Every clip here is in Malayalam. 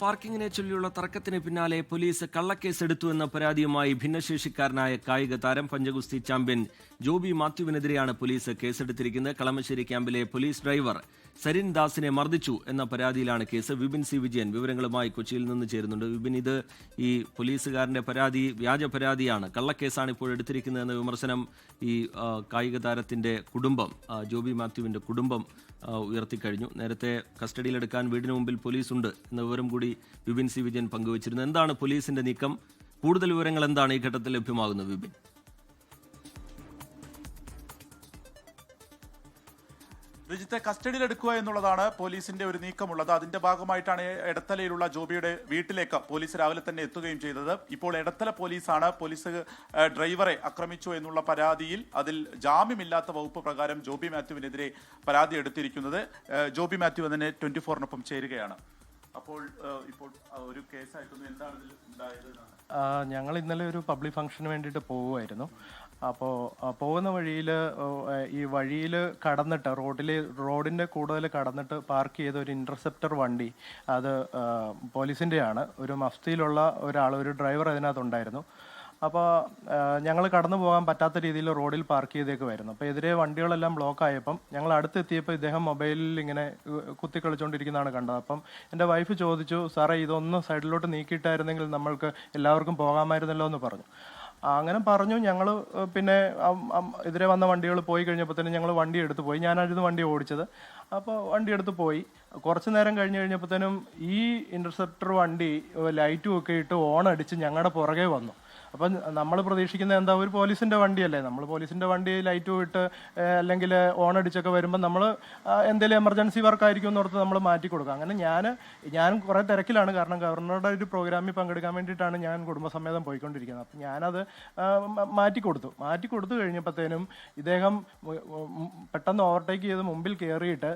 പാർക്കിങ്ങിനെ ചൊല്ലിയുള്ള തർക്കത്തിന് പിന്നാലെ പോലീസ് കള്ളക്കേസെടുത്തു എന്ന പരാതിയുമായി ഭിന്നശേഷിക്കാരനായ കായിക താരം പഞ്ചഗുസ്തി ചാമ്പ്യൻ ജോബി മാത്യുവിനെതിരെയാണ് പോലീസ് കേസെടുത്തിരിക്കുന്നത്. കളമശ്ശേരി ക്യാമ്പിലെ പോലീസ് ഡ്രൈവർ സരിൻ ദാസിനെ മർദ്ദിച്ചു എന്ന പരാതിയിലാണ് കേസ്. വിപിൻ സി വിജയൻ വിവരങ്ങളുമായി കൊച്ചിയിൽ നിന്ന് ചേരുന്നുണ്ട്. വിപിൻ, ഇത് ഈ പോലീസുകാരന്റെ പരാതി വ്യാജ പരാതിയാണ്, കള്ളക്കേസാണ് ഇപ്പോൾ എടുത്തിരിക്കുന്നതെന്ന വിമർശനം ഈ കായിക താരത്തിന്റെ കുടുംബം, ജോബി മാത്യുവിന്റെ കുടുംബം ഉയർത്തിക്കഴിഞ്ഞു. നേരത്തെ കസ്റ്റഡിയിലെടുക്കാൻ വീടിന് മുമ്പിൽ പോലീസുണ്ട് എന്ന വിവരം കൂടി വിപിൻ സി വിജയൻ പങ്കുവച്ചിരുന്നു. എന്താണ് പോലീസിന്റെ നീക്കം? കൂടുതൽ വിവരങ്ങൾ എന്താണ് ഈ ഘട്ടത്തിൽ ലഭ്യമാകുന്നത് വിപിൻ? രജിത്തെ കസ്റ്റഡിയിലെടുക്കുക എന്നുള്ളതാണ് പോലീസിന്റെ ഒരു നീക്കമുള്ളത്. അതിന്റെ ഭാഗമായിട്ടാണ് എടത്തലയിലുള്ള ജോബിയുടെ വീട്ടിലേക്ക് പോലീസ് രാവിലെ തന്നെ എത്തുകയും ചെയ്തത്. ഇപ്പോൾ എടത്തല പോലീസാണ് ഡ്രൈവറെ ആക്രമിച്ചു എന്നുള്ള പരാതിയിൽ അതിൽ ജാമ്യമില്ലാത്ത വകുപ്പ് പ്രകാരം ജോബി മാത്യുവിനെതിരെ പരാതി എടുത്തിരിക്കുന്നത്. ജോബി മാത്യു അതിനെ 24-നൊപ്പം ചേരുകയാണ്. അപ്പോൾ ഇപ്പോൾ ഒരു കേസായിരുന്നു. എന്താണ് ഇതിൽ ഉണ്ടായത്? ഞങ്ങൾ ഇന്നലെ ഒരു പബ്ലിക് ഫംഗ്ഷന് വേണ്ടിയിട്ട് പോവുമായിരുന്നു. അപ്പോൾ പോകുന്ന വഴിയിൽ കടന്നിട്ട് റോഡിൻ്റെ കൂടുതൽ കടന്നിട്ട് പാർക്ക് ചെയ്ത ഒരു ഇൻ്റർസെപ്റ്റർ വണ്ടി, അത് പോലീസിൻ്റെയാണ്. ഒരു മഫ്തിയിലുള്ള ഒരു ഡ്രൈവർ അതിനകത്തുണ്ടായിരുന്നു. അപ്പോൾ ഞങ്ങൾ കടന്നു പോകാൻ പറ്റാത്ത രീതിയിൽ റോഡിൽ പാർക്ക് ചെയ്തേക്കുമായിരുന്നു. അപ്പോൾ എതിരെ വണ്ടികളെല്ലാം ബ്ലോക്ക് ആയപ്പം ഞങ്ങൾ അടുത്തെത്തിയപ്പോൾ ഇദ്ദേഹം മൊബൈലിൽ ഇങ്ങനെ കുത്തി കളിച്ചുകൊണ്ടിരിക്കുന്നതാണ് കണ്ടത്. അപ്പം എൻ്റെ വൈഫ് ചോദിച്ചു, സാറേ ഇതൊന്ന് സൈഡിലോട്ട് നീക്കിയിട്ടായിരുന്നെങ്കിൽ നമ്മൾക്ക് എല്ലാവർക്കും പോകാമായിരുന്നല്ലോ എന്ന് പറഞ്ഞു. അങ്ങനെ പറഞ്ഞു. ഞങ്ങൾ പിന്നെ എതിരെ വന്ന വണ്ടികൾ പോയി കഴിഞ്ഞപ്പോൾ തന്നെ ഞങ്ങൾ വണ്ടി എടുത്ത് പോയി. ഞാനായിരുന്നു വണ്ടി ഓടിച്ചത്. അപ്പോൾ വണ്ടി എടുത്ത് പോയി. കുറച്ച് നേരം കഴിഞ്ഞപ്പോഴത്തേനും ഈ ഇൻ്റർസെപ്റ്റർ വണ്ടി ലൈറ്റും ഒക്കെ ഇട്ട് ഓൺ അടിച്ച് ഞങ്ങളുടെ പുറകെ വന്നു. അപ്പം നമ്മൾ പ്രതീക്ഷിക്കുന്നത് എന്താ, ഒരു പോലീസിൻ്റെ വണ്ടിയല്ലേ, നമ്മൾ പോലീസിൻ്റെ വണ്ടി ലൈറ്റും ഇട്ട് അല്ലെങ്കിൽ ഓൺ അടിച്ചൊക്കെ വരുമ്പോൾ നമ്മൾ എന്തെങ്കിലും എമർജൻസി വർക്കായിരിക്കും എന്നോർത്ത് നമ്മൾ മാറ്റി കൊടുക്കുക. അങ്ങനെ ഞാൻ കുറേ തിരക്കിലാണ്, കാരണം ഗവർണറുടെ ഒരു പ്രോഗ്രാമിൽ പങ്കെടുക്കാൻ വേണ്ടിയിട്ടാണ് ഞാൻ കുടുംബസമേതം പോയിക്കൊണ്ടിരിക്കുന്നത്. അപ്പം ഞാനത് മാറ്റി കൊടുത്തു കഴിഞ്ഞപ്പോഴത്തേനും ഇദ്ദേഹം പെട്ടെന്ന് ഓവർടേക്ക് ചെയ്ത് മുമ്പിൽ കയറിയിട്ട്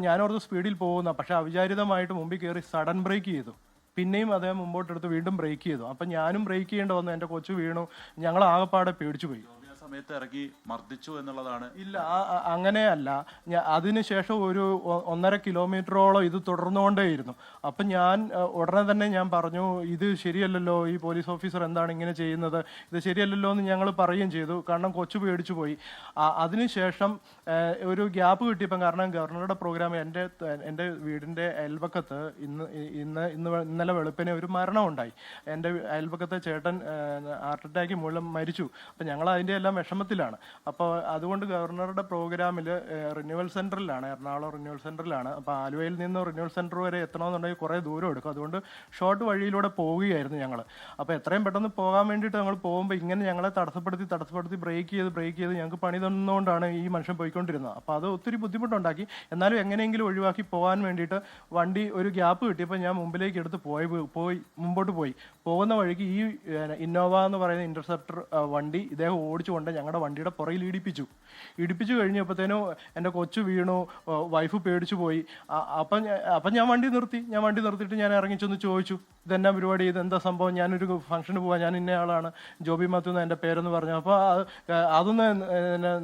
ഞാനോർത്ത് സ്പീഡിൽ പോകുന്ന, പക്ഷേ അവിചാരിതമായിട്ട് മുമ്പിൽ കയറി സഡൻ ബ്രേക്ക് ചെയ്തു. പിന്നെയും അദ്ദേഹം മുമ്പോട്ടെടുത്ത് വീണ്ടും ബ്രേക്ക് ചെയ്തു. അപ്പം ഞാനും ബ്രേക്ക് ചെയ്യേണ്ടി വന്നു. എൻ്റെ കൊച്ചു വീണു. ഞങ്ങൾ ആകെപ്പാടെ പേടിച്ചു പോയി. സമയത്ത് ഇറങ്ങി മർദ്ദിച്ചു എന്നുള്ളതാണ്? ഇല്ല, അങ്ങനെയല്ല. അതിനുശേഷം ഒരു 1.5 കിലോമീറ്ററോളം ഇത് തുടർന്നുകൊണ്ടേയിരുന്നു. അപ്പം ഞാൻ ഉടനെ തന്നെ ഞാൻ പറഞ്ഞു, ഇത് ശരിയല്ലല്ലോ, ഈ പോലീസ് ഓഫീസർ എന്താണ് ഇങ്ങനെ ചെയ്യുന്നത്, ഇത് ശരിയല്ലല്ലോ എന്ന് ഞങ്ങൾ പറയുകയും ചെയ്തു. കാരണം കൊച്ചു പേടിച്ചു പോയി. അതിനുശേഷം ഒരു ഗ്യാപ്പ് കിട്ടിയപ്പം, കാരണം ഗവർണറുടെ പ്രോഗ്രാം എൻ്റെ വീടിൻ്റെ അയൽപക്കത്ത് ഇന്നലെ വെളുപ്പിനെ ഒരു മരണം ഉണ്ടായി. എൻ്റെ അയൽപക്കത്തെ ചേട്ടൻ ഹാർട്ട് അറ്റാക്ക് മൂലം മരിച്ചു. അപ്പം ഞങ്ങൾ അതിൻ്റെ എല്ലാം വിഷമത്തിലാണ്. അപ്പോൾ അതുകൊണ്ട് ഗവർണറുടെ പ്രോഗ്രാമിൽ റിന്യൂവൽ സെൻറ്ററിലാണ്, എറണാകുളം റിന്യൂവൽ സെൻറ്ററിലാണ്. അപ്പോൾ ആലുവയിൽ നിന്ന് റിന്യൂവൽ സെൻറ്റർ വരെ എത്തണമെന്നുണ്ടെങ്കിൽ കുറേ ദൂരം എടുക്കും. അതുകൊണ്ട് ഷോർട്ട് വഴിയിലൂടെ പോവുകയായിരുന്നു ഞങ്ങൾ. അപ്പോൾ എത്രയും പെട്ടെന്ന് പോകാൻ വേണ്ടിയിട്ട് ഞങ്ങൾ പോകുമ്പോൾ ഇങ്ങനെ ഞങ്ങളെ തടസ്സപ്പെടുത്തി ബ്രേക്ക് ചെയ്ത് ഞങ്ങൾക്ക് പണി തന്നുകൊണ്ടാണ് ഈ മനുഷ്യൻ പോയിക്കൊണ്ടിരുന്നത്. അപ്പോൾ അത് ഒത്തിരി ബുദ്ധിമുട്ടുണ്ടാക്കി. എന്നാലും എങ്ങനെയെങ്കിലും ഒഴിവാക്കി പോകാൻ വേണ്ടിയിട്ട് വണ്ടി ഒരു ഗ്യാപ്പ് കിട്ടിയപ്പോൾ ഞാൻ മുമ്പിലേക്ക് എടുത്ത് മുമ്പോട്ട് പോയി. പോകുന്ന വഴിക്ക് ഈ ഇന്നോവ എന്ന് പറയുന്ന ഇൻ്റർസെപ്റ്റർ വണ്ടി ഇദ്ദേഹം ഓടിച്ചുകൊണ്ട് ഞങ്ങളുടെ വണ്ടിയുടെ പുറയിൽ ഇടിപ്പിച്ചു കഴിഞ്ഞപ്പോഴത്തേനും എൻ്റെ കൊച്ചു വീണു, വൈഫ് പേടിച്ചു പോയി. അപ്പം ഞാൻ വണ്ടി നിർത്തിയിട്ട് ഞാൻ ഇറങ്ങിച്ചൊന്ന് ചോദിച്ചു, ഇതെന്നാ പരിപാടി, ഇതെന്താ സംഭവം, ഞാനൊരു ഫംഗ്ഷന് പോവാം, ഞാൻ ഇന്നയാളാണ്, ജോബി മാത്യു എന്ന് എൻ്റെ പേരെന്ന് പറഞ്ഞു. അപ്പോൾ അതൊന്ന്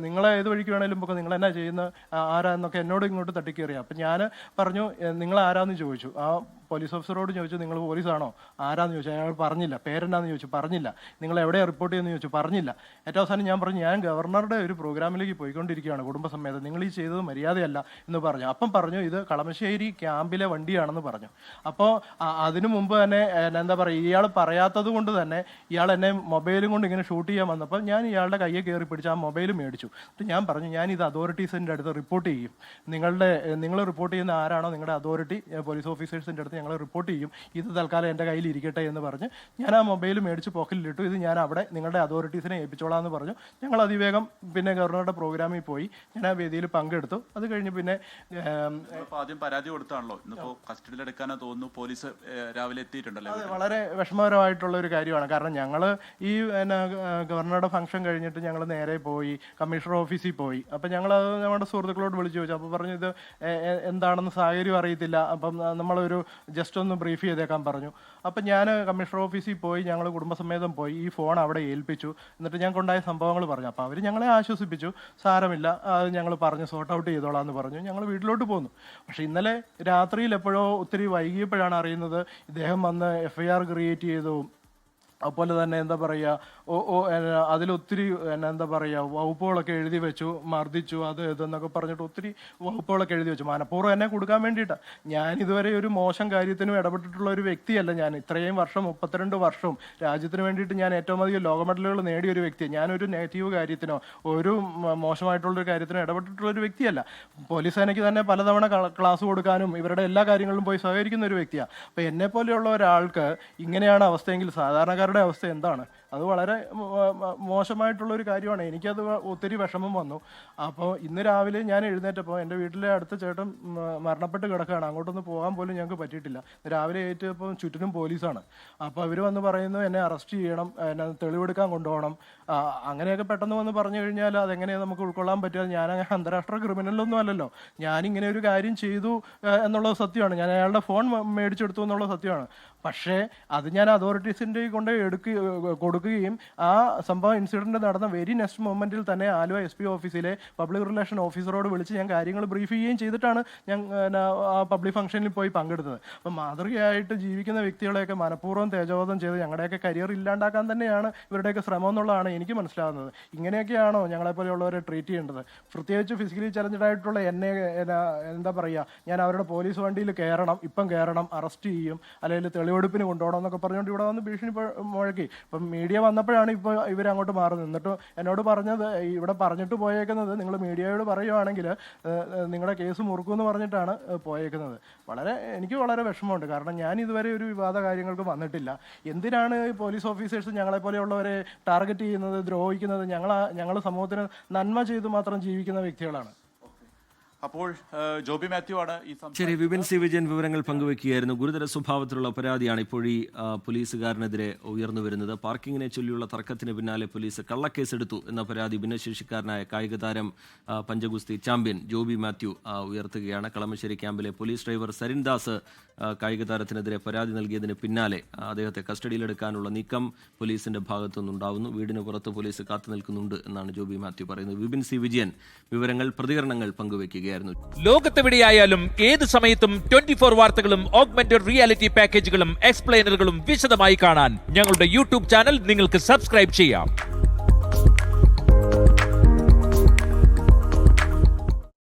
നിങ്ങളെ ഏത് വഴിക്ക് വേണേലും ഇപ്പോൾ നിങ്ങൾ എന്നാ ചെയ്യുന്നത്, ആരാ എന്നൊക്കെ എന്നോട് ഇങ്ങോട്ട് തട്ടിക്കേറിയാൽ. അപ്പം ഞാൻ പറഞ്ഞു, നിങ്ങൾ ആരാന്ന് ചോദിച്ചു. ആ പോലീസ് ഓഫീസറോട് ചോദിച്ചു, നിങ്ങൾ പോലീസാണോ, ആരാന്ന് ചോദിച്ചു. അയാൾ പറഞ്ഞില്ല. പേരെന്നാന്ന് ചോദിച്ചു, പറഞ്ഞില്ല. നിങ്ങൾ എവിടെയാണ് റിപ്പോർട്ട് ചെയ്യുന്നത് ചോദിച്ചു, പറഞ്ഞില്ല. ഏറ്റവും അവസാനം ഞാൻ പറഞ്ഞു, ഞാൻ ഗവർണറുടെ ഒരു പ്രോഗ്രാമിലേക്ക് പോയിക്കൊണ്ടിരിക്കുകയാണ് കുടുംബസമേതം, നിങ്ങൾ ഈ ചെയ്തത് മര്യാദയല്ല എന്ന് പറഞ്ഞു. അപ്പം പറഞ്ഞു, ഇത് കളമശ്ശേരി ക്യാമ്പിലെ വണ്ടിയാണെന്ന് പറഞ്ഞു. അപ്പോൾ അതിനു മുമ്പ് തന്നെ എന്താ പറയുക, ഇയാൾ പറയാത്തത് കൊണ്ട് തന്നെ ഇയാൾ എന്നെ മൊബൈലും കൊണ്ട് ഇങ്ങനെ ഷൂട്ട് ചെയ്യാൻ വന്നപ്പോൾ ഞാൻ ഇയാളുടെ കയ്യെ കയറി പിടിച്ച് ആ മൊബൈൽ മേടിച്ചു. എന്നിട്ട് ഞാൻ പറഞ്ഞു, ഞാൻ ഇത് അതോറിറ്റീസിൻ്റെ അടുത്ത് റിപ്പോർട്ട് ചെയ്യും. നിങ്ങൾ റിപ്പോർട്ട് ചെയ്യുന്ന ആരാണോ നിങ്ങളുടെ അതോറിറ്റി, പോലീസ് ഓഫീസേഴ്സിൻ്റെ അടുത്ത് ഞങ്ങൾ റിപ്പോർട്ട് ചെയ്യും. ഇത് തൽക്കാലം എൻ്റെ കയ്യിൽ ഇരിക്കട്ടെ എന്ന് പറഞ്ഞ് ഞാൻ ആ മൊബൈൽ മേടിച്ച് പോക്കറ്റിലിട്ടു. ഇത് ഞാൻ അവിടെ നിങ്ങളുടെ അതോറിറ്റീസിനെ ഏൽപ്പിച്ചോളാം എന്ന് പറഞ്ഞു. ഞങ്ങൾ അതിവേഗം പിന്നെ ഗവർണറുടെ പ്രോഗ്രാമിൽ പോയി. ഞാൻ ആ വേദിയിൽ പങ്കെടുത്തു. അത് കഴിഞ്ഞ് പിന്നെ ആദ്യം പരാതി കൊടുത്താണല്ലോ, ഇന്നിപ്പോൾ കസ്റ്റഡിയിലെടുക്കാനോ തോന്നുന്നു, പോലീസ് രാവിലെ എത്തിയിട്ടുണ്ടല്ലോ. അത് വളരെ വിഷമകരമായിട്ടുള്ള ഒരു കാര്യമാണ്. കാരണം ഞങ്ങൾ ഈ ഗവർണറുടെ ഫംഗ്ഷൻ കഴിഞ്ഞിട്ട് ഞങ്ങൾ നേരെ പോയി കമ്മീഷണർ ഓഫീസിൽ പോയി. അപ്പം ഞങ്ങൾ നമ്മുടെ സുഹൃത്തുക്കളോട് വിളിച്ചു ചോദിച്ചു. അപ്പോൾ പറഞ്ഞു, ഇത് എന്താണെന്ന് സാഹചര്യം അറിയത്തില്ല. അപ്പം നമ്മളൊരു ജസ്റ്റ് ഒന്ന് ബ്രീഫ് ചെയ്തേക്കാൻ പറഞ്ഞു. അപ്പം ഞാൻ കമ്മീഷണർ ഓഫീസിൽ പോയി, ഞങ്ങൾ കുടുംബസമേതം പോയി, ഈ ഫോൺ അവിടെ ഏൽപ്പിച്ചു. എന്നിട്ട് ഞങ്ങൾക്കുണ്ടായ സംഭവങ്ങൾ പറഞ്ഞു. അപ്പോൾ അവർ ഞങ്ങളെ ആശ്വസിപ്പിച്ചു, സാരമില്ല, അത് ഞങ്ങൾ പറഞ്ഞ് സോർട്ട് ഔട്ട് ചെയ്തോളാം എന്ന് പറഞ്ഞു. ഞങ്ങൾ വീട്ടിലോട്ട് പോന്നു. പക്ഷേ ഇന്നലെ രാത്രിയിൽ എപ്പോഴോ ഒത്തിരി വൈകിയപ്പോഴാണ് അറിയുന്നത് ഇദ്ദേഹം വന്ന് FIR ക്രിയേറ്റ് ചെയ്തു. അതുപോലെ തന്നെ എന്താ പറയുക, അതിലൊത്തിരി എന്താ പറയുക വകുപ്പുകളൊക്കെ എഴുതി വെച്ചു, മർദ്ദിച്ചു, അത് ഇതെന്നൊക്കെ പറഞ്ഞിട്ട് ഒത്തിരി വകുപ്പുകളൊക്കെ എഴുതി വെച്ചു. മനഃപൂർവ്വം എന്നെ കൊടുക്കാൻ വേണ്ടിയിട്ടാണ്. ഞാൻ ഇതുവരെ ഒരു മോശം കാര്യത്തിനും ഇടപെട്ടിട്ടുള്ള ഒരു വ്യക്തിയല്ല. ഞാൻ ഇത്രയും വർഷം 32 വർഷവും രാജ്യത്തിന് വേണ്ടിയിട്ട് ഞാൻ ഏറ്റവും അധികം ലോക മെഡലുകൾ നേടിയ ഒരു വ്യക്തിയാണ്. ഞാനൊരു നെഗറ്റീവ് കാര്യത്തിനോ ഒരു മോശമായിട്ടുള്ളൊരു കാര്യത്തിനോ ഇടപെട്ടിട്ടുള്ള ഒരു വ്യക്തിയല്ല. പോലീസ് സേനയ്ക്ക് തന്നെ പലതവണ ക്ലാസ് കൊടുക്കാനും ഇവരുടെ എല്ലാ കാര്യങ്ങളിലും പോയി സഹകരിക്കുന്ന ഒരു വ്യക്തിയാണ്. അപ്പോൾ എന്നെപ്പോലെയുള്ള ഒരാൾക്ക് ഇങ്ങനെയാണ് അവസ്ഥയെങ്കിൽ സാധാരണക്കാരുടെ അവസ്ഥ എന്താണ്? അത് വളരെ മോശമായിട്ടുള്ളൊരു കാര്യമാണ്. എനിക്കത് ഒത്തിരി വിഷമം വന്നു. അപ്പോൾ ഇന്ന് രാവിലെ ഞാൻ എഴുന്നേറ്റപ്പോൾ എൻ്റെ വീട്ടിലെ അടുത്ത ചേട്ടൻ മരണപ്പെട്ട് കിടക്കുകയാണ്. അങ്ങോട്ടൊന്ന് പോകാൻ പോലും ഞങ്ങൾക്ക് പറ്റിയിട്ടില്ല. രാവിലെ ഏറ്റപ്പോൾ ചുറ്റിനും പോലീസാണ്. അപ്പോൾ അവർ വന്ന് പറയുന്നു എന്നെ അറസ്റ്റ് ചെയ്യണം, എന്നെ തെളിവെടുക്കാൻ കൊണ്ടുപോകണം. അങ്ങനെയൊക്കെ പെട്ടെന്ന് വന്ന് പറഞ്ഞു കഴിഞ്ഞാൽ അതെങ്ങനെയാണ് നമുക്ക് ഉൾക്കൊള്ളാൻ പറ്റുക? ഞാൻ അന്താരാഷ്ട്ര ക്രിമിനലൊന്നും അല്ലല്ലോ. ഞാനിങ്ങനെ ഒരു കാര്യം ചെയ്തു എന്നുള്ളത് സത്യമാണ്. ഞാൻ അയാളുടെ ഫോൺ മേടിച്ചെടുത്തു എന്നുള്ളത് സത്യമാണ്. പക്ഷേ അത് ഞാൻ അതോറിറ്റീസിൻ്റെ കൊണ്ട് കൊടുക്കുകയും ആ സംഭവം ഇൻസിഡൻറ്റ് നടന്ന വെരി നെക്സ്റ്റ് മൊമെൻറ്റിൽ തന്നെ ആലുവ SP ഓഫീസിലെ പബ്ലിക് റിലേഷൻ ഓഫീസറോട് വിളിച്ച് ഞാൻ കാര്യങ്ങൾ ബ്രീഫ് ചെയ്യുകയും ചെയ്തിട്ടാണ് ഞാൻ ആ പബ്ലിക് ഫംഗ്ഷനിൽ പോയി പങ്കെടുത്തത്. അപ്പം മാതൃകയായിട്ട് ജീവിക്കുന്ന വ്യക്തികളെയൊക്കെ മനഃപൂർവ്വം തേജോവധം ചെയ്ത് ഞങ്ങളുടെയൊക്കെ കരിയർ ഇല്ലാണ്ടാക്കാൻ തന്നെയാണ് ഇവരുടെയൊക്കെ ശ്രമം എന്നുള്ളതാണ് എനിക്ക് മനസ്സിലാകുന്നത്. ഇങ്ങനെയൊക്കെയാണോ ഞങ്ങളെപ്പോലെയുള്ളവരെ ട്രീറ്റ് ചെയ്യേണ്ടത്? പ്രത്യേകിച്ച് ഫിസിക്കലി ചലഞ്ചഡ് ആയിട്ടുള്ള എന്നെ എന്താ പറയുക, ഞാൻ അവരുടെ പോലീസ് വണ്ടിയിൽ ഇപ്പം കയറണം, അറസ്റ്റ് ചെയ്യും, അല്ലെങ്കിൽ തെളിവെടുപ്പിന് കൊണ്ടുപോകണം എന്നൊക്കെ പറഞ്ഞുകൊണ്ട് ഇവിടെ വന്ന് ഭീഷണി മുഴക്കി. ഇപ്പം മീഡിയ വന്നപ്പോഴാണ് ഇപ്പോൾ ഇവരങ്ങോട്ട് മാറുന്നത്. എന്നിട്ട് എന്നോട് പറഞ്ഞത്, ഇവിടെ പറഞ്ഞിട്ട് പോയേക്കുന്നത്, നിങ്ങൾ മീഡിയയോട് പറയുവാണെങ്കിൽ നിങ്ങളുടെ കേസ് മുറുക്കുമെന്ന് പറഞ്ഞിട്ടാണ് പോയേക്കുന്നത്. എനിക്ക് വളരെ വിഷമമുണ്ട്. കാരണം ഞാൻ ഇതുവരെ ഒരു വിവാദ കാര്യങ്ങൾക്ക് വന്നിട്ടില്ല. എന്തിനാണ് പോലീസ് ഓഫീസേഴ്സ് ഞങ്ങളെപ്പോലെയുള്ളവരെ ടാർഗറ്റ് ചെയ്യുന്നത്, ദ്രോഹിക്കുന്നത്? ഞങ്ങൾ സമൂഹത്തിന് നന്മ ചെയ്ത് മാത്രം ജീവിക്കുന്ന വ്യക്തികളാണ്. അപ്പോൾ ജോബി മാത്യു ആണ് ഈ ശരി, വിപിൻ സി വിജയൻ വിവരങ്ങൾ പങ്കുവെക്കുകയായിരുന്നു. ഗുരുതര സ്വഭാവത്തിലുള്ള പരാതിയാണ് ഇപ്പോൾ ഈ പോലീസുകാരനെതിരെ ഉയർന്നു വരുന്നത്. പാർക്കിങ്ങിനെ ചൊല്ലിയുള്ള തർക്കത്തിന് പിന്നാലെ പോലീസ് കള്ളക്കേസെടുത്തു എന്ന പരാതി ഭിന്നശേഷിക്കാരനായ കായിക താരം പഞ്ചഗുസ്തി ചാമ്പ്യൻ ജോബി മാത്യു ഉയർത്തുകയാണ്. കളമശ്ശേരി ക്യാമ്പിലെ പോലീസ് ഡ്രൈവർ സരിൻദാസ് കായിക താരത്തിനെതിരെ പരാതി നൽകിയതിന് പിന്നാലെ അദ്ദേഹത്തെ കസ്റ്റഡിയിലെടുക്കാനുള്ള നീക്കം പോലീസിന്റെ ഭാഗത്തുനിന്നുണ്ടാവുന്നു. വീടിന് പുറത്ത് പോലീസ് കാത്തു നിൽക്കുന്നുണ്ട് എന്നാണ് ജോബി മാത്യു പറയുന്നത്. വിപിൻ സി വിജയൻ പ്രതികരണങ്ങൾ പങ്കുവയ്ക്കുകയായിരുന്നു. ലോകത്തെവിടെയായാലും ഏത് സമയത്തും 24 വാർത്തകളും ഓഗ്മെന്റഡ് റിയാലിറ്റി പാക്കേജുകളും എക്സ്പ്ലെയിനറുകളും വിശദമായി കാണാൻ ഞങ്ങളുടെ YouTube ചാനൽ നിങ്ങൾക്ക് സബ്സ്ക്രൈബ് ചെയ്യാം.